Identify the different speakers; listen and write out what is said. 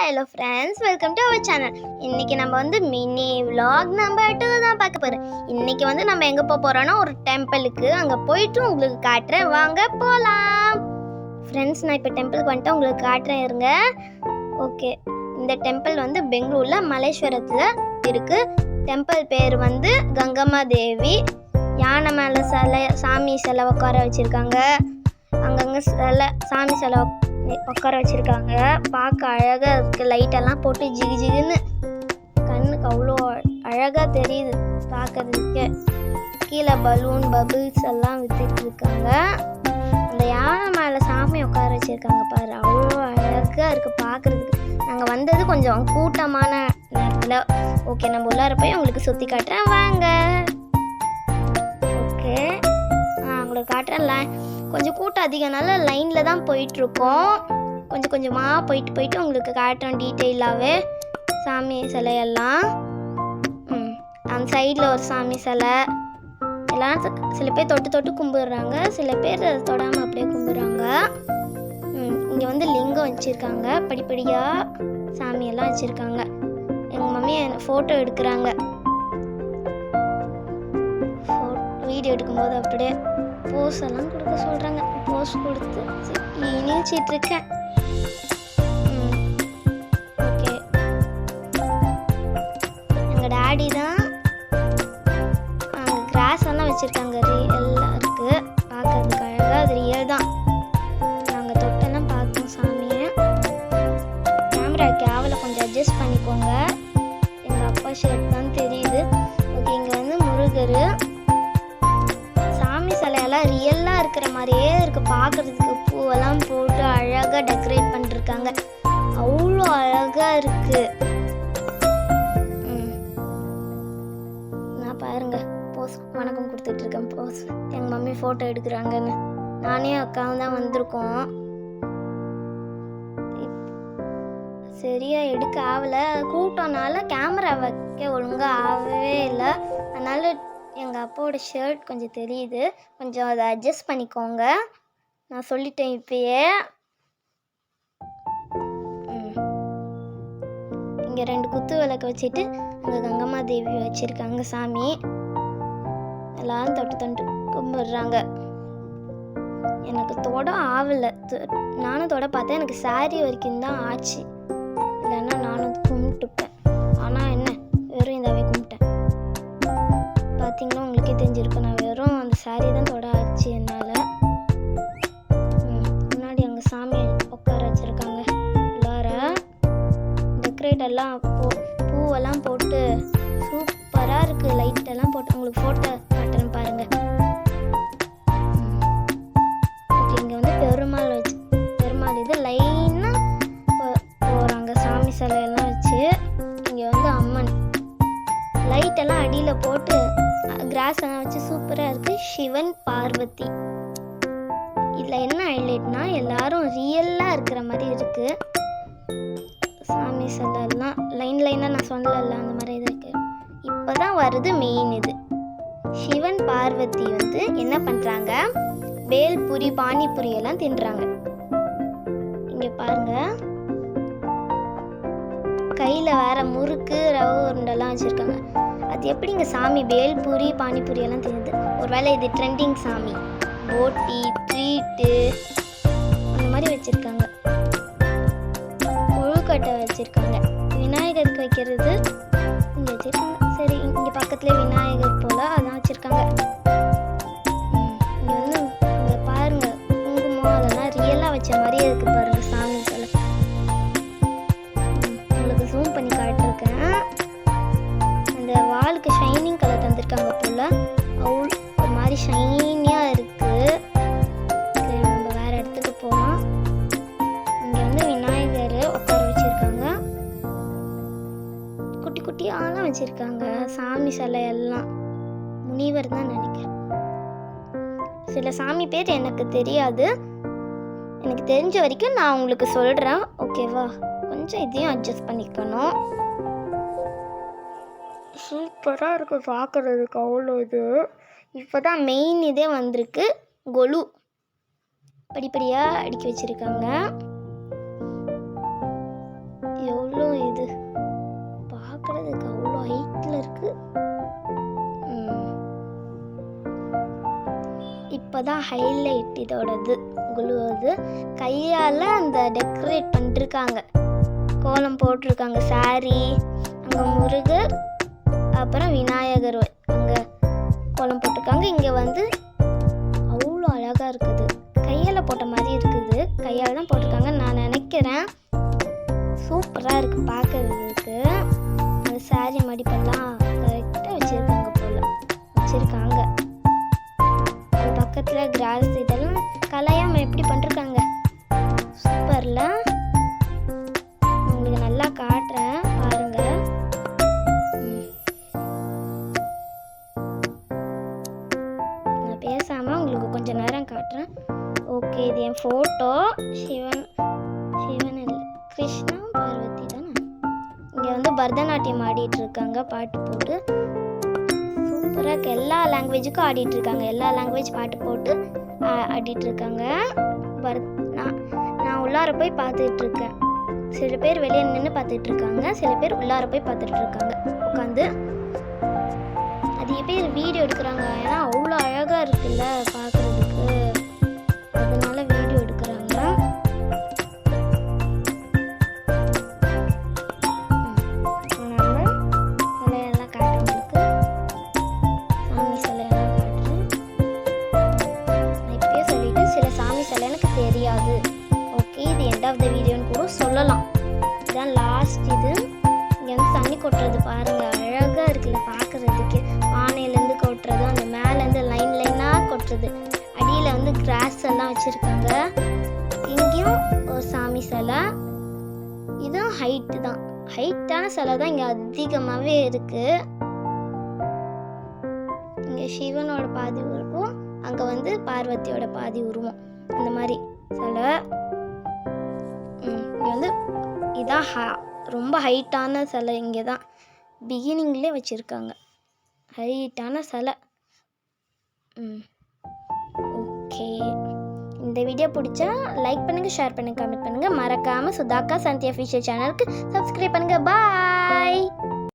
Speaker 1: Hello friends, welcome to our channel. இன்றைக்கி நம்ம வந்து மினி விலாக் நம்பர் 2 தான் பார்க்க போகிறோம். இன்றைக்கி வந்து நம்ம எங்கே போகிறோன்னா ஒரு டெம்பிளுக்கு. அங்கே போயிட்டு உங்களுக்கு காட்டுறேன், வாங்க போகலாம். ஃப்ரெண்ட்ஸ், நான் இப்போ டெம்பிளுக்கு வந்துட்டு உங்களுக்கு காட்டுறேன் இருங்க. ஓகே, இந்த டெம்பிள் வந்து பெங்களூரில் மலேஸ்வரத்தில் இருக்குது. டெம்பிள் பேர் வந்து கங்கம்மா தேவி. யானை மேலே சாமி சிலை உட்கார வச்சுருக்காங்க. அங்கங்கே சாமி சிலை உட்கார வச்சுருக்காங்க. பார்க்க அழகாக இருக்குது. லைட்டெல்லாம் போட்டு ஜிகு ஜிகுன்னு கண்ணுக்கு அவ்வளோ அழகாக தெரியுது பார்க்கறதுக்கு. கீழே பலூன் பபிள்ஸ் எல்லாம் விற்றுட்டு இருக்காங்க. அந்த யானை மேலே சாமி உட்கார வச்சுருக்காங்க பாரு, அவ்வளோ அழகாக இருக்குது பார்க்குறதுக்கு. நாங்கள் வந்தது கொஞ்சம் கூட்டமான நேரத்தில். ஓகே, நம்ம உள்ளார போய் உங்களுக்கு சுற்றி காட்டுறேன், வாங்க. ஓகே, உங்களுக்கு காட்டுறேன்ல. கொஞ்சம் கூட்டம் அதிகனால லைனில் தான் போயிட்டுருக்கோம். கொஞ்சம் கொஞ்சமாக போயிட்டு உங்களுக்கு காட்டுறேன் டீட்டெயிலாகவே சாமி சிலையெல்லாம். அந்த சைடில் ஒரு சாமி சிலை எல்லாம். சில பேர் தொட்டு கும்பிடுறாங்க, சில பேர் தொடாமல் அப்படியே கும்பிடுறாங்க. இங்கே வந்து லிங்கம் வச்சுருக்காங்க, படிப்படியாக சாமியெல்லாம் வச்சுருக்காங்க. எங்கள் மம்மி ஃபோட்டோ எடுக்கிறாங்க. வீடியோ எடுக்கும்போது அப்படியே போஸ் எல்லாம் கொடுக்க சொல்கிறாங்க. போஸ் கொடுத்து இனிச்சிட்ருக்கேன். ஓகே, எங்கள் டேடி தான் அங்கே கிராஸ் எல்லாம் வச்சுருக்காங்க. ரியலாக இருக்குது பார்க்கறதுக்கு அழகாக. அது ரியல் தான். நாங்கள் தொட்டெல்லாம் பார்க்கணும் சாமியை. கேமரா கேவலை கொஞ்சம் அட்ஜஸ்ட் பண்ணிக்கோங்க. எங்கள் அப்பா ஷேப் தான் தெரியுது. ஓகே, இங்கே வந்து முருகர் சிலையெல்லாம் ரியலாக இருக்கிற மாதிரியே இருக்குது பார்க்குறதுக்கு. பூவெல்லாம் போட்டு அழகாக டெக்கரேட் பண்ணிருக்காங்க. அவ்வளோ அழகாக இருக்குது. நான் பாருங்க போஸ் வணக்கம் கொடுத்துட்ருக்கேன். போஸ் எங்கள் மம்மி ஃபோட்டோ எடுக்கிறாங்கன்னு. நானே அக்காவும் தான் வந்திருக்கோம். சரியாக எடுக்க ஆகலை, கூட்டம்னால கேமரா வைக்க ஒழுங்காக ஆகவே இல்லை. அதனால் எங்கள் அப்பாவோட ஷர்ட் கொஞ்சம் தெரியுது, கொஞ்சம் அதை அட்ஜஸ்ட் பண்ணிக்கோங்க. நான் சொல்லிட்டேன் இப்பயே. இங்கே 2 குத்து விளக்கு வச்சுட்டு அங்கே கங்கம்மா தேவி வச்சுருக்காங்க சாமி. எல்லாரும் தொட்டு கும்பிடுறாங்க. எனக்கு தொட ஆகலை, நானும் தொட பார்த்தேன். எனக்கு சாரி வரைக்கும் தான் ஆச்சு, இல்லைன்னா நானும் கும்பிட்டுப்பேன். ஆனால் என்ன, வெறும் இதாவே கும்பிட்டேன். பார்த்தீங்கன்னா உங்களுக்கே தெரிஞ்சிருக்கும், நான் வெறும் அந்த சாரி தான் தொட ஆச்சு என்னால். முன்னாடி அங்கே சாமி உட்கார வச்சுருக்காங்க. எல்லாரும் டெக்கரேட் எல்லாம் பூவெல்லாம் போட்டு சூப்பராக இருக்குது. லைட்டெல்லாம் போட்டு உங்களுக்கு ஃபோட்டோ காட்டுறேன் பாருங்கள். ஓகே, இங்கே வந்து பெருமாள் இது லைனாக போகிறாங்க சாமி சிலையெல்லாம் வச்சு. இங்கே வந்து அம்மன் லைட்டெல்லாம் அடியில் போட்டு கிராஸ் எல்லாம் வச்சு சூப்பராக இருக்குது. சிவன் பார்வதி. இதில் என்ன ஹைலைட்னா எல்லாரும் ரியலாக இருக்கிற மாதிரி இருக்குது. சாமி சிலைலாம் லைனாக நான் சொல்லல, அந்த மாதிரி இது இருக்குது. இப்போ தான் வருது மெயின் இது. சிவன் பார்வதி வந்து என்ன பண்ணுறாங்க, பேல்பூரி பானிபூரி எல்லாம் தின்றாங்க. இங்கே பாருங்க, கையில் வேற முறுக்கு ரவை உருண்டெல்லாம் வச்சுருக்காங்க. அது எப்படிங்க சாமி பேல்பூரி பானிபூரி எல்லாம் தெரியுது? ஒருவேளை இது ட்ரெண்டிங் சாமி. போட்டி ட்ரீட்டு அந்த மாதிரி வச்சுருக்காங்க. கொழுக்கட்டை வச்சுருக்காங்க. விநாயகருக்கு வைக்கிறது இங்கே வச்சுருக்காங்க. சரி, இங்கே பக்கத்துலேயே விநாயகர் போல் அதான் வச்சுருக்காங்க. இங்கே வந்து இங்கே பாருங்கள், குங்குமம் அதெல்லாம் ரியலாக வச்ச மாதிரியே இருக்குது பாருங்கள் சாமி சிலை. உங்களுக்கு ஜூம் பண்ணி காட்டிருக்கேன். அந்த வாலுக்கு ஷைனிங் கலர் தந்துருக்காங்க போல், அவ்வளோ ஒரு மாதிரி ஷைனியாக இருக்குது. நம்ம வேறு இடத்துக்கு போகலாம். இங்கே வந்து விநாயகர் உட்கார வச்சுருக்காங்க. குட்டி குட்டியாலாம் வச்சுருக்காங்க சாமி சிலையெல்லாம். முனிவர் தான் நினைக்கிறேன். சில சாமி பேர் எனக்கு தெரியாது. எனக்கு தெரிஞ்ச வரைக்கும் நான் உங்களுக்கு சொல்கிறேன், ஓகேவா? கொஞ்சம் இதையும் அட்ஜஸ்ட் பண்ணிக்கணும். சூப்பராக இருக்குது பார்க்குறதுக்கு அவ்வளோ இது. இப்போ தான் மெயின் இதே வந்திருக்கு, கொலு. படிப்படியாக அடுக்கி வச்சுருக்காங்க. ஐயோ, தான் ஹைலைட் இதோடது குழுவது. கையால் அந்த டெக்கரேட் பண்ணிருக்காங்க, கோலம் போட்டிருக்காங்க. சாரி, அங்கே முருகர் அப்புறம் விநாயகர் அங்கே கோலம் போட்டிருக்காங்க. இங்கே வந்து அவ்வளோ அழகாக இருக்குது, கையால் போட்ட மாதிரி இருக்குது. கையால் தான் போட்டிருக்காங்க நான் நினைக்கிறேன். சூப்பராக இருக்குது பார்க்கறதுக்கு. அந்த சாரி மடிப்பெல்லாம் கரெக்டாக வச்சுருக்காங்க போல் வச்சுருக்காங்க. அது பக்கத்தில் கிராஸ் இதெல்லாம் கலையாமல் எப்படி பண்ணிருக்காங்க, சூப்பரில். உங்களுக்கு நல்லா காட்டுறேன் பாருங்க. நான் பேசாமல் உங்களுக்கு கொஞ்சம் நேரம் காட்டுறேன். ஓகே, இது என் ஃபோட்டோ. சிவன் இல்லை, கிருஷ்ணா பார்வதி தானே. இங்கே வந்து பரதநாட்டியம் ஆடிட்டு இருக்காங்க பாட்டு போட்டு. சூப்பராக எல்லா லாங்குவேஜுக்கும் ஆடிட்டு இருக்காங்க. எல்லா லாங்குவேஜ் பாட்டு போட்டு ஆடிட்டு இருக்காங்க. நான் உள்ளார போய் பார்த்துட்டு இருக்கேன். சில பேர் வெளியே நின்று பார்த்துட்டு இருக்காங்க, சில பேர் உள்ளார போய் பார்த்துட்டு இருக்காங்க உட்காந்து. அதிக பேர் வீடியோ எடுக்கிறாங்க, ஏன்னா அவ்வளோ அழகாக இருக்குல்ல பார்க்குறதுக்கு, அதனால வீடியோ எடுக்கிறாங்க. தெரியாது. ஓகே, இது எண்ட் ஆஃப் த வீடியோன்னு கூட சொல்லலாம். இதுதான் லாஸ்ட். இது இங்கே வந்து தண்ணி கொட்டுறது பாருங்க, அழகாக இருக்குல்ல பார்க்குறதுக்கு. பானையிலேருந்து கொட்டுறது, அந்த மேலேருந்து லைன் லைனாக கொட்டுறது. அடியில் வந்து கிராஸ் எல்லாம் வச்சுருக்காங்க. இங்கேயும் ஒரு சாமி சிலை. இதுவும் ஹைட்டு தான், ஹைட்டான சிலை தான் இங்கே அதிகமாகவே இருக்குது. இங்கே சிவனோட பாதி உருவம், அங்கே வந்து பார்வதியோட பாதி உருவம், அந்த மாதிரி சிலை. இங்கே வந்து இதான் ரொம்ப ஹைட்டான சிலை. இங்கே தான் பிகினிங்லேயே வச்சுருக்காங்க ஹைட்டான சிலை. ஓகே, இந்த வீடியோ பிடிச்சா லைக் பண்ணுங்கள், ஷேர் பண்ணுங்கள், கமெண்ட் பண்ணுங்கள். மறக்காமல் சுதாக்கா சந்தி அஃபிஷியல் சேனலுக்கு சப்ஸ்கிரைப் பண்ணுங்கள். பாய்.